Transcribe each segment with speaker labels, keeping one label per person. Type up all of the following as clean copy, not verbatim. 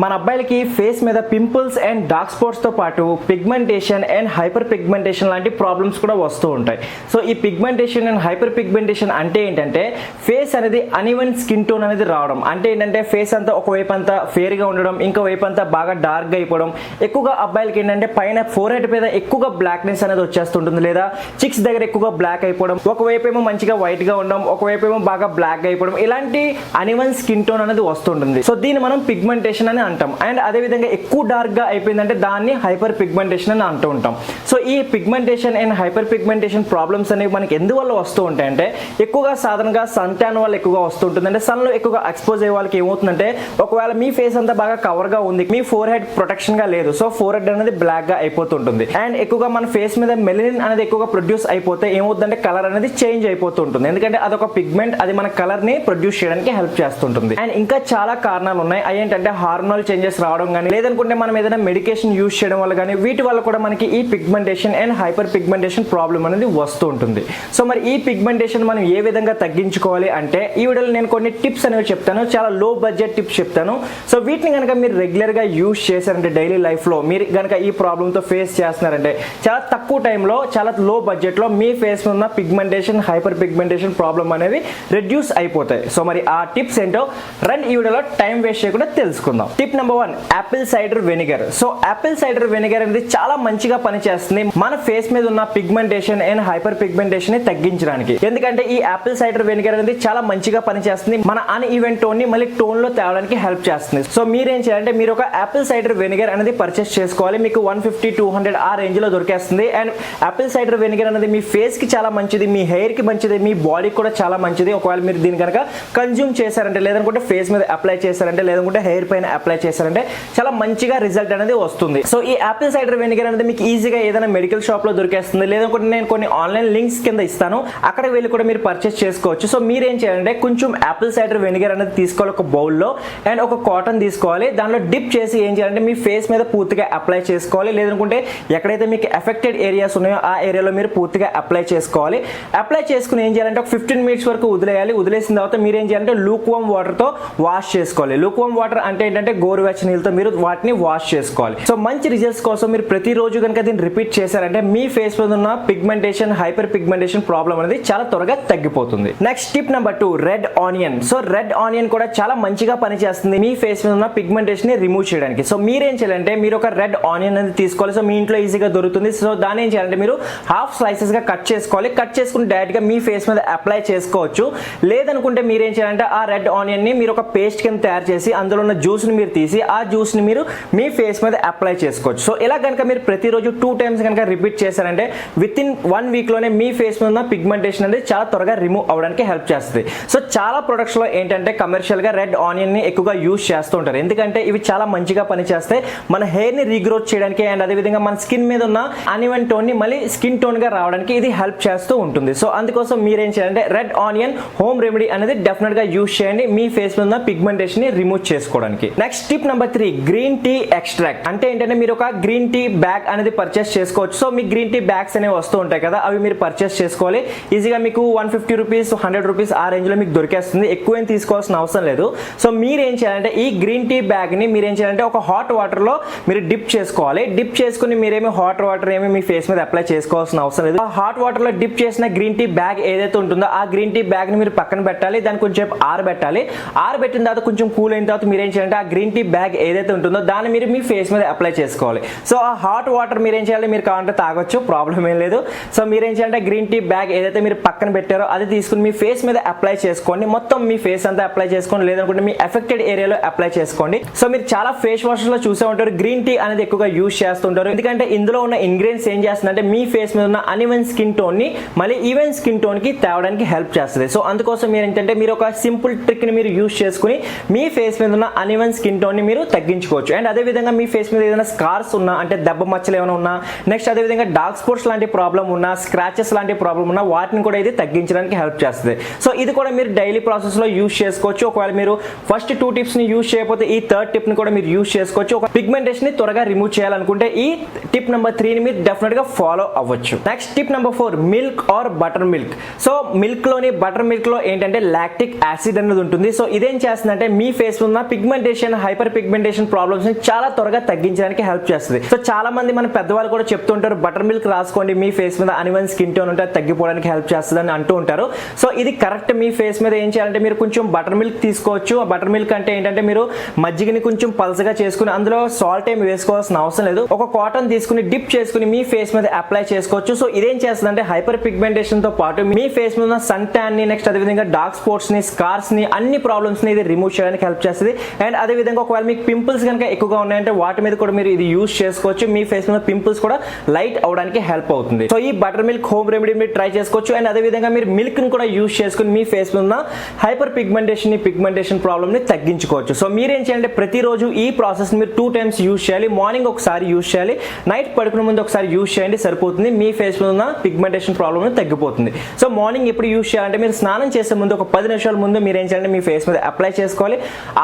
Speaker 1: మన అబ్బాయిలకి ఫేస్ మీద పింపుల్స్ అండ్ డార్క్ స్పాట్స్ తో పాటు పిగ్మెంటేషన్ అండ్ హైపర్ పిగ్మెంటేషన్ లాంటి ప్రాబ్లమ్స్ కూడా వస్తూ ఉంటాయి. సో ఈ పిగ్మెంటేషన్ అండ్ హైపర్ పిగ్మెంటేషన్ అంటే ఏంటంటే ఫేస్ అనేది అన్ఈవెన్ స్కిన్ టోన్ అనేది రావడం. అంటే ఏంటంటే ఫేస్ అంతా ఒకవైపు అంతా ఫేర్ గా ఉండడం, ఇంకోవైపు అంతా బాగా డార్క్ గా అయిపోవడం. ఎక్కువగా అబ్బాయిలకి ఏంటంటే పైన ఫోర్ హెడ్ మీద ఎక్కువగా బ్లాక్నెస్ అనేది వచ్చేస్తుంటుంది, లేదా చిక్స్ దగ్గర ఎక్కువగా బ్లాక్ అయిపోవడం, ఒకవైపు ఏమో మంచిగా వైట్ గా ఉండడం, ఒకవైపు ఏమో బాగా బ్లాక్ గా అయిపోవడం. ఇలాంటి అన్ఈవెన్ స్కిన్ టోన్ అనేది వస్తుంటుంది. సో దీన్ని మనం పిగ్మెంటేషన్ అని అంటాం. అండ్ అదే విధంగా ఎక్కువ డార్క్ గా అయిపోయిందంటే దాన్ని హైపర్ పిగ్మెంటేషన్ అని అంటూ ఉంటాం. సో ఈ pigmentation and hyper pigmentation problems అనేవి మనకి ఎందువల్ల వస్తూ ఉంటాయంటే ఎక్కువగా సాధారణంగా సన్ ట్యాన్ వల్ల ఎక్కువగా వస్తుంటుంది. అంటే సన్ లో ఎక్కువగా ఎక్స్పోజ్ అయ్యే వాళ్ళకి ఏమవుతుందంటే ఒకవేళ మీ ఫేస్ అంతా బాగా కవర్ గా ఉంది, మీ ఫోర్ హెడ్ ప్రొటెక్షన్ గా లేదు, సో ఫోర్ హెడ్ అనేది బ్లాక్ గా అయిపోతుంటుంది. అండ్ ఎక్కువగా మన ఫేస్ మీద మెలనిన్ అనేది ఎక్కువగా ప్రొడ్యూస్ అయిపోతే ఏమవుతుందంటే కలర్ అనేది చేంజ్ అయిపోతుంటుంది. ఎందుకంటే అదొక పిగ్మెంట్, అది మన కలర్ ని ప్రొడ్యూస్ చేయడానికి హెల్ప్ చేస్తుంటుంది. అండ్ ఇంకా చాలా కారణాలు ఉన్నాయి. అదేంటంటే హార్మోనల్ చేంజెస్ రావడం కానీ, లేదనుకుంటే మనం ఏదైనా మెడికేషన్ యూజ్ చేయడం వల్ల కానీ, వీటి వల్ల కూడా మనకి ఈ pigmentation and hyper pigmentation problem అనేది వస్తూ ఉంటుంది. సో మరి ఈ పిగ్మెంటేషన్ మనం ఏ విధంగా తగ్గించుకోవాలి అంటే ఈ వీడియోలో నేను కొన్ని టిప్స్ అనేవి చెప్తాను, చాలా లో బడ్జెట్ టిప్స్ చెప్తాను. సో వీటిని కనుక మీరు రెగ్యులర్ గా యూజ్ చేశారంటే డైలీ లైఫ్ లో మీరు కనుక ఈ ప్రాబ్లమ్ తో ఫేస్ చేస్తున్నారంటే చాలా తక్కువ టైంలో చాలా లో బడ్జెట్ లో మీ ఫేస్ ఉన్న పిగ్మెంటేషన్ హైపర్ పిగ్మెంటేషన్ ప్రాబ్లం అనేవి రెడ్యూస్ అయిపోతాయి. సో మరి ఆ టిప్స్ ఏంటో రండి ఈ వీడియోలో టైం వేస్ట్ చేయకుండా తెలుసుకుందాం. Tip number 1, Apple cider vinegar. So Apple cider vinegar అనేది చాలా మంచిగా పనిచేస్తుంది మన ఫేస్ మీద ఉన్న పిగ్మెంటేషన్ అండ్ హైపర్ పిగ్మెంటేషన్ ని తగ్గించడానికి. ఎందుకంటే ఈ యాపిల్ సైడర్ వెనిగర్ అనేది చాలా మంచిగా పనిచేస్తుంది, మన అన్ఈవెన్ టోన్ ని మళ్ళీ టోన్ లో తేవడానికి హెల్ప్ చేస్తుంది. సో మీరేం చేయాలంటే మీరు ఒక యాపిల్ సైడర్ వెనిగర్ అనేది పర్చేస్ చేసుకోవాలి. మీకు 150-200 ఆ రేంజ్ లో దొరికేస్తుంది. అండ్ యాపిల్ సైడర్ వెనిగర్ అనేది మీ ఫేస్ కి చాలా మంచిది, మీ హెయిర్ కి మంచిది, మీ బాడీకి కూడా చాలా మంచిది. ఒకవేళ మీరు దీని కనుక కన్జ్యూమ్ చేశారంటే, లేదనుకుంటే ఫేస్ మీద అప్లై చేశారంటే, లేదనుకుంటే హెయిర్ పైన అప్లై చేశారంటే చాలా మంచిగా రిజల్ట్ అనేది వస్తుంది. సో ఈ యాపిల్ సైడర్ వెనిగర్ అనేది మీకు ఈజీగా ఏదైనా మెడికల్ షాప్ లో దొరికేస్తుంది, లేదనుకుంటే నేను కొన్ని ఆన్లైన్ లింక్స్ కింద ఇస్తాను, అక్కడ వెళ్ళి కూడా మీరు పర్చేస్ చేసుకోవచ్చు. సో మీరేం చేయాలంటే కొంచెం యాపిల్ సైడర్ వెనిగర్ అనేది తీసుకోవాలి ఒక బౌల్లో, అండ్ ఒక కాటన్ తీసుకోవాలి, దానిలో డిప్ చేసి ఏం చేయాలంటే మీ ఫేస్ మీద పూర్తిగా అప్లై చేసుకోవాలి. లేదనుకుంటే ఎక్కడైతే మీకు ఎఫెక్టెడ్ ఏరియాస్ ఉన్నాయో ఆ ఏరియాలో మీరు పూర్తిగా అప్లై చేసుకోవాలి. అప్లై చేసుకుని ఏం చేయాలంటే ఒక 15 మినిట్స్ వరకు వదిలేయాలి. వదిలేసిన తర్వాత మీరు ఏం చేయాలంటే లూక్ వామ్ వాటర్ తో వాష్ చేసుకోవాలి. లూక్ వామ్ వాటర్ అంటే ఏంటంటే గోరువెచ్చని నీళ్ళతో మీరు వాటిని వాష్ చేసుకోవాలి. సో మంచి రిజల్ట్స్ కోసం మీరు ప్రతిరోజు కనుక దీన్ని రిపీట్ చేశారంటే మీ ఫేస్ మీద ఉన్న పిగ్మెంటేషన్ హైపర్ పిగ్మెంటేషన్ ప్రాబ్లం అనేది చాలా త్వరగా తగ్గిపోతుంది. Next tip number 2, red onion. So red onion కూడా చాలా మంచిగా పనిచేస్తుంది మీ ఫేస్ మీద ఉన్న పిగ్మెంటేషన్ ని రిమూవ్ చేయడానికి. సో మీరేం చేయాలంటే మీరు ఒక రెడ్ ఆనియన్ అనేది తీసుకోవాలి. సో మీ ఇంట్లో ఈజీగా దొరుకుతుంది. సో దాన్ని ఏం చేయాలంటే మీరు హాఫ్ స్లైసెస్ గా కట్ చేసుకోవాలి. కట్ చేసుకుని డైరెక్ట్ గా మీ ఫేస్ మీద అప్లై చేసుకోవచ్చు. లేదనుకుంటే మీరేం చేయాలంటే ఆ రెడ్ ఆనియన్ ని మీరు ఒక పేస్ట్ కింద తయారు చేసి అందులో ఉన్న జ్యూస్ ని మీరు తీసి ఆ జ్యూస్ ని మీరు మీ ఫేస్ మీద అప్లై చేసుకోవచ్చు. సో ఇలా కనుక మీరు ప్రతిరోజు 2 టైమ్స్ కనుక రిపీట్ చేశారంటే విత్ ఇన్ 1 వీక్ లోనే మీ ఫేస్ మీద ఉన్న పిగ్మెంటేషన్ అనేది చాలా త్వరగా రిమూవ్ అవడానికి హెల్ప్ చేస్తుంది. సో చాలా ప్రొడక్ట్స్ లో ఏంటంటే కమర్షియల్ గా రెడ్ ఆనియన్ ని ఎక్కువగా యూజ్ చేస్తూ ఉంటారు, ఎందుకంటే ఇవి చాలా మంచిగా పనిచేస్తాయి మన హెయిర్ ని రీగ్రోత్ చేయడానికి. అండ్ అదే విధంగా మన స్కిన్ మీద ఉన్న అన్ఈవెన్ టోన్ ని మళ్ళీ స్కిన్ టోన్ గా రావడానికి ఇది హెల్ప్ చేస్తూ ఉంటుంది. సో అందుకోసం మీరేం చేయాలంటే రెడ్ ఆనియన్ హోమ్ రెమెడీ అనేది డెఫినెట్ గా యూజ్ చేయండి మీ ఫేస్ మీద ఉన్న పిగ్మెంటేషన్ ని రిమూవ్ చేసుకోవడానికి. Next tip number 3, green tea extract. అంటే ఏంటంటే మీరు ఒక గ్రీన్ టీ బ్యాగ్ అనేది పర్చేస్ చేసుకోవచ్చు. సో మీ గ్రీన్ టీ బ్యాగ్స్ అనేవి వస్తూ ఉంటాయి కదా, అవి మీరు పర్చేస్ చేసుకోవాలి. ఈజీగా మీకు 150 రూపీస్ 100 రూపీస్ ఆ రేంజ్ లో మీకు దొరికేస్తుంది. ఎక్కువ ఏం తీసుకోవాల్సిన అవసరం లేదు. సో మీరేం చేయాలంటే ఈ గ్రీన్ టీ బ్యాగ్ ని మీరేం చేయాలంటే ఒక హాట్ వాటర్ లో మీరు డిప్ చేసుకోవాలి. డిప్ చేసుకుని మీరేమి హాట్ వాటర్ ఏమి మీ ఫేస్ మీద అప్లై చేసుకోవాల్సిన అవసరం లేదు. ఆ హాట్ వాటర్ లో డిప్ చేసిన గ్రీన్ టీ బ్యాగ్ ఏదైతే ఉంటుందో ఆ గ్రీన్ టీ బ్యాగ్ ని మీరు పక్కన పెట్టాలి. దాన్ని కొంచెం ఆరబెట్టాలి. ఆరబెట్టిన తర్వాత కొంచెం కూల్ అయిన తర్వాత మీరేం చేయాలంటే ఆ గ్రీన్ టీ బ్యాగ్ ఏదైతే ఉంటుందో దాన్ని మీరు మీ ఫేస్ మీద అప్లై చేసుకోవాలి. సో ఆ హాట్ వాటర్ మీరేం చేయాలి, మీరు కావాలంటే తాగొచ్చు, ప్రాబ్లం ఏం లేదు. సో మీరేం చేయాలంటే గ్రీన్ టీ బ్యాగ్ ఏదైతే మీరు పక్కన పెట్టారో అది తీసుకుని మీ ఫేస్ మీద అప్లై చేసుకోండి. మొత్తం మీ ఫేస్ అంతా అప్లై చేసుకోండి, లేదనుకుంటే మీ ఎఫెక్టెడ్ ఏరియాలో అప్లై చేసుకోండి. సో మీరు చాలా ఫేస్ వాషెస్ లో చూసే ఉంటారు గ్రీన్ టీ అనేది ఎక్కువగా యూజ్ చేస్తుంటారు, ఎందుకంటే ఇందులో ఉన్న ఇంగ్రీడియంట్స్ ఏం చేస్తుందంటే మీ ఫేస్ మీద ఉన్న అన్ఈవెన్ స్కిన్ టోన్ ని మళ్ళీ ఈవెన్ స్కిన్ టోన్ కి తేవడానికి హెల్ప్ చేస్తుంది. సో అందుకోసం మీరు ఏంటంటే మీరు ఒక సింపుల్ ట్రిక్ ని మీరు యూజ్ చేసుకుని మీ ఫేస్ మీద ఉన్న అన్ఈవెన్ స్కిన్ టోన్ ని మీరు తగ్గించుకోవచ్చు. అండ్ అదే విధంగా మీ ఫేస్ మీద ఏదైనా స్కార్స్ ఉన్నా, అంటే దెబ్బ మచ్చలు ఏమైనా ఉన్నా, నెక్స్ట్ అదే విధంగా డార్క్ స్పాట్స్ లాంటి ప్రాబ్లం ఉన్నా, స్క్రాచెస్ లాంటి ప్రాబ్లం ఉన్నా, వాటిని కూడా ఇది తగ్గించడానికి హెల్ప్ చేస్తుంది. సో ఇది కూడా మీరు డైలీ ప్రాసెస్ లో యూజ్ చేసుకోవచ్చు. ఒకవేళ మీరు ఫస్ట్ 2 టిప్స్ ని యూజ్ చేయకపోతే ఈ థర్డ్ టిప్ ని కూడా మీరు యూజ్ చేసుకోవచ్చు. ఒక పిగ్మెంటేషన్ ని త్వరగా రిమూవ్ చేయాలనుకుంటే ఈ టిప్ నెంబర్ 3 ని మీరు డెఫినెట్ గా ఫాలో అవ్వచ్చు. Next tip number 4, milk are butter milk. So milk butter milk లో ఏంటంటే లాక్టిక్ యాసిడ్ అనేది ఉంటుంది. సో ఇదేం చేస్తుందంటే మీ ఫేస్ ఉన్న పిగ్మెంటేషన్ హైపర్ పిగ్మెంటేషన్ ప్రాబ్లమ్స్ ని చాలా త్వరగా తగ్గించడానికి హెల్ప్ చేస్తుంది. సో చాలా మంది మన పెద్దవాళ్ళు కూడా చెప్తుంటారు బటర్ మిల్క్ రాసుకోండి మీ ఫేస్ మీద అన్ఈవెన్ స్కిన్ టోన్ ఉంటే తగ్గిపోవడానికి హెల్ప్ చేస్తుంది అని అంటూ ఉంటారు. సో ఇది కరెక్ట్. మీ ఫేస్ మీద ఏం చేయాలంటే మీరు కొంచెం బటర్ మిల్క్ తీసుకోవచ్చు. ఆ బటర్ మిల్క్ అంటే ఏంటంటే మీరు మజ్జిగని కొంచెం పలసగా చేసుకుని అందులో సాల్ట్ ఏమి వేసుకోవాల్సిన అవసరం లేదు. ఒక కాటన్ తీసుకుని డిప్ చేసుకుని మీ ఫేస్ మీద అప్లై చేసుకోవచ్చు. సో ఇదేం చేస్తుందంటే హైపర్ పిగ్మెంటేషన్ తో పాటు మీ ఫేస్ మీద ఉన్న సన్ ట్యాన్ ని నెక్స్ట్ అదేవిధంగా డార్క్ స్పాట్స్ ని స్కార్స్ ని అన్ని ప్రాబ్లమ్స్ ని ఇది రిమూవ్ చేయడానికి హెల్ప్ చేస్తుంది. అండ్ అదే విధంగా ఒకవేళ మీకు పింపుల్స్ కనుక ఎక్కువగా ఉన్నాయంటే వాటి మీద కూడా మీరు ఇది యూస్ చేసుకోవచ్చు. మీ ఫేస్ మీద పింపుల్స్ కూడా లైట్ అవడానికి హెల్ప్ అవుతుంది. సో ఈ బటర్ మిల్క్ హోమ్ రెమెడీ మీరు ట్రై చేసుకోవచ్చు. అండ్ అదే విధంగా మీరు మిల్క్ ని కూడా యూస్ చేసుకుని మీ ఫేస్ మీద ఉన్న హైపర్ పిగ్మెంటేషన్ ప్రాబ్లమ్ ని తగ్గించుకోవచ్చు. సో మీరేం చేయాలంటే ప్రతిరోజు ఈ ప్రాసెస్ మీరు 2 times యూస్ చేయాలి. మార్నింగ్ ఒకసారి యూస్ చేయాలి, నైట్ పడుకునే ముందు ఒకసారి యూస్ చేయండి, సరిపోతుంది. మీ ఫేస్ మీద ఉన్న పిగ్మెంటేషన్ ప్రాబ్లమ్ తగ్గిపోతుంది. సో మార్నింగ్ ఎప్పుడు యూస్ చేయాలంటే మీరు స్నానం చేసే ముందు ఒక 10 నిమిషాల ముందు మీరు ఏం చేయాలంటే మీ ఫేస్ మీద అప్లై చేసుకోవాలి.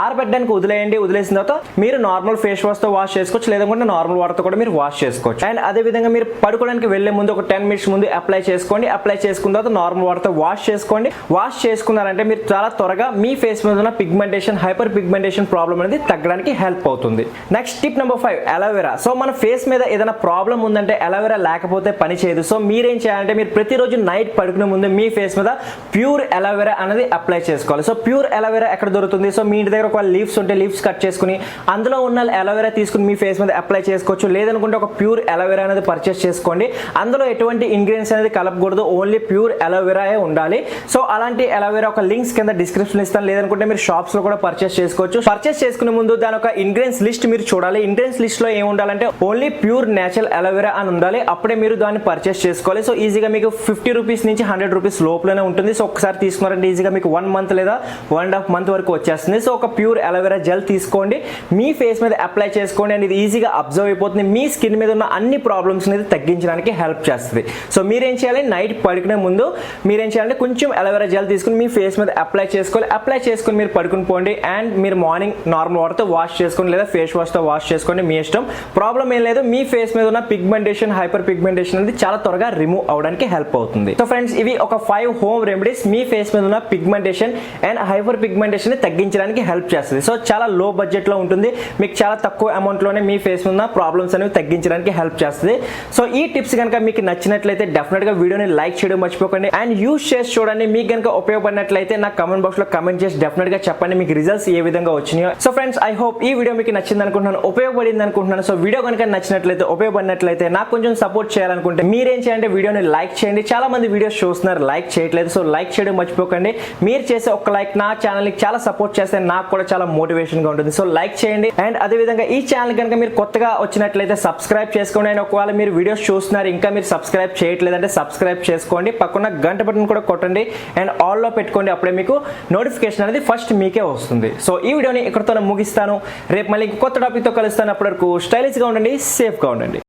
Speaker 1: ఆరబెట్టడానికి వదిలేయండి. వదిలేసిన తర్వాత మీరు నార్మల్ ఫేస్ వాష్ తో వాష్ చేసుకోవచ్చు, లేదంటే నార్మల్ వాటర్ తో కూడా మీరు వాష్ చేసుకోవచ్చు. అండ్ అదే విధంగా మీరు పడుకోవడానికి వెళ్లే ముందు ఒక 10 minutes ముందు అప్లై చేసుకోండి. అప్లై చేసుకున్న తర్వాత నార్మల్ వాటర్ తో వాష్ చేసుకోండి. వాష్ చేసుకున్నారంటే మీరు చాలా త్వరగా మీ ఫేస్ మీద ఉన్న పిగ్మెంటేషన్ హైపర్ పిగ్మెంటేషన్ ప్రాబ్లమ్ అనేది తగ్గడానికి హెల్ప్ అవుతుంది. Next tip number 5 aloe vera. So మన ఫేస్ మీద ఏదైనా ప్రాబ్లం ఉందంటే అలోవెరా లేకపోతే పని చేయదు. సో మీరేం చేయాలంటే మీరు ప్రతిరోజు నైట్ పడుకునే ముందు మీ ఫేస్ మీద ప్యూర్ అలోవెరా అనేది అప్లై చేసుకోవాలి. సో ప్యూర్ అలోవెరా ఎక్కడ దొరుకుతుంది? సో మీ ఇంటి దగ్గర ఒక లీవ్స్ ఉంటే లీవ్స్ కట్ చేసుకుని అందులో ఉన్న అలోవెరా తీసుకుని మీ ఫేస్ మీద అప్లై చేసుకోవచ్చు. లేదనుకుంటే ఒక ప్యూర్ అలోవెరా అనేది పర్చేస్ చేసుకోండి. అందులో ఎటువంటి ఇంగ్రీడియంట్స్ అనేది కలపకూడదు, ఓన్లీ ప్యూర్ అలోవెరా ఉండాలి. సో అలాంటి అలోవెరా ఒక లింక్స్ కింద డిస్క్రిప్షన్ ఇస్తాను, లేదనుకుంటే మీరు షాప్స్ లో కూడా పర్చేస్ చేసుకోవచ్చు. పర్చేస్ చేసుకునే ముందు దాని ఒక ఇంగ్రీడియంట్స్ లిస్ట్ మీరు చూడాలి. ఇంగ్రీడియంట్స్ లిస్ట్ లో ఏం ఉండాలంటే ఓన్లీ ప్యూర్ నేచురల్ అలోవెరా అని ఉండాలి. అప్పుడే మీరు దాన్ని పర్చేస్ చేసుకోవాలి. సో ఈజీగా మీకు 50 రూపీస్ నుంచి 100 రూపీస్ లోపలనే ఉంటుంది. సో ఒకసారి తీసుకున్నారంటే ఈజీగా మీకు 1 month లేదా 1.5 month వరకు వచ్చేస్తుంది. సో ఒక ప్యూర్ అలోవెరా జెల్ తీసుకోండి, మీ ఫేస్ మీద అప్లై చేసుకోండి. అండ్ ఇది ఈజీగా అబ్జర్వ్ అయిపోతుంది. మీ స్కిన్ మీద ఉన్న అన్ని ప్రాబ్లమ్స్ అనేది తగ్గించడానికి హెల్ప్ చేస్తుంది. సో మీరేం చేయాలి, నైట్ పడుకునే ముందు మీరేం చేయాలంటే కొంచెం అలోవెరా జెల్ తీసుకుని మీ ఫేస్ మీద అప్లై చేసుకోవాలి. అప్లై చేసుకుని మీరు పడుకుని పోండి. అండ్ మీరు మార్నింగ్ నార్మల్ వాటర్ తో వాష్ చేసుకోండి, లేదా ఫేస్ వాష్ తో వాష్ చేసుకోండి, మీ ఇష్టం. ప్రాబ్లం ఏం లేదు. మీ ఫేస్ మీద ఉన్న పిగ్మెంటేషన్ హైపర్ పిగ్మెంటేషన్ అనేది చాలా త్వరగా రిమూవ్ అవడానికి హెల్ప్ అవుతుంది. సో ఫ్రెండ్స్, ఇవి ఒక 5 హోమ్ రెమెడీస్ మీ ఫేస్ మీద ఉన్న పిగ్మెంటేషన్ అండ్ హైపర్ పిగ్మెంటేషన్ ని తగ్గించడానికి హెల్ప్ చేస్తుంది. సో చాలా లో బడ్జెట్ లో ఉంటుంది, మీకు చాలా తక్కువ అమౌంట్ లోనే మీ ఫేస్ ఉన్న ప్రాబ్లమ్స్ అనేవి తగ్గించడానికి హెల్ప్ చేస్తుంది. సో ఈ టిప్స్ కనుక మీకు నచ్చినట్లయితే డెఫినెట్ గా వీడియోని లైక్ చేయడం మర్చిపోకండి. అండ్ యూస్ చేసి చూడండి. మీకు కనుక ఉపయోగపడినట్లయితే నాకు కమెంట్ బాక్స్ లో కమెంట్ చేసి డెఫినెట్ గా చెప్పండి మీకు రిజల్ట్స్ ఏ విధంగా వచ్చినాయో. సో ఫ్రెండ్స్, ఐ హోప్ ఈ వీడియో మీకు నచ్చింది అనుకుంటున్నాను, ఉపయోగపడింది అనుకుంటున్నాను. సో వీడియో కనుక నచ్చినట్లయితే ఉపయోగపడినట్లయితే నాకు కొంచెం సపోర్ట్ చేయాలనుకుంటే మీరేం చేయండి, వీడియోని లైక్ చేయండి. చాలా మంది వీడియోస్ చూస్తున్నారు, లైక్ చేయట్లేదు. సో లైక్ చేయడం మర్చిపోకండి. మీరు చేసే ఒక లైక్ నా ఛానల్ కి చాలా సపోర్ట్ చేస్తే నాకు కూడా చాలా మోటివేషన్ గా ఉంటుంది. సో లైక్ చేయండి. అండ్ అదే విధంగా ఈ ఛానల్ కనుక మీరు కొత్తగా వచ్చినట్లయితే సబ్స్క్రైబ్ చేసుకోండి. అండ్ ఒకవేళ మీరు వీడియోస్ చూస్తున్నారు ఇంకా మీరు సబ్స్క్రైబ్ చేయట్లేదంటే సబ్స్క్రైబ్ చేసుకోండి. పక్కన గంట బటన్ కూడా కొట్టండి అండ్ ఆల్ లో పెట్టుకోండి. అప్పుడే మీకు నోటిఫికేషన్ అనేది ఫస్ట్ మీకే వస్తుంది. సో ఈ వీడియోని ఇక్కడితో ముగిస్తాను. రేపు మళ్ళీ కొత్త టాపిక్ తో కలుస్తాను. అప్పటి వరకు స్టైలిష్ గా ఉండండి, సేఫ్ గా ఉండండి.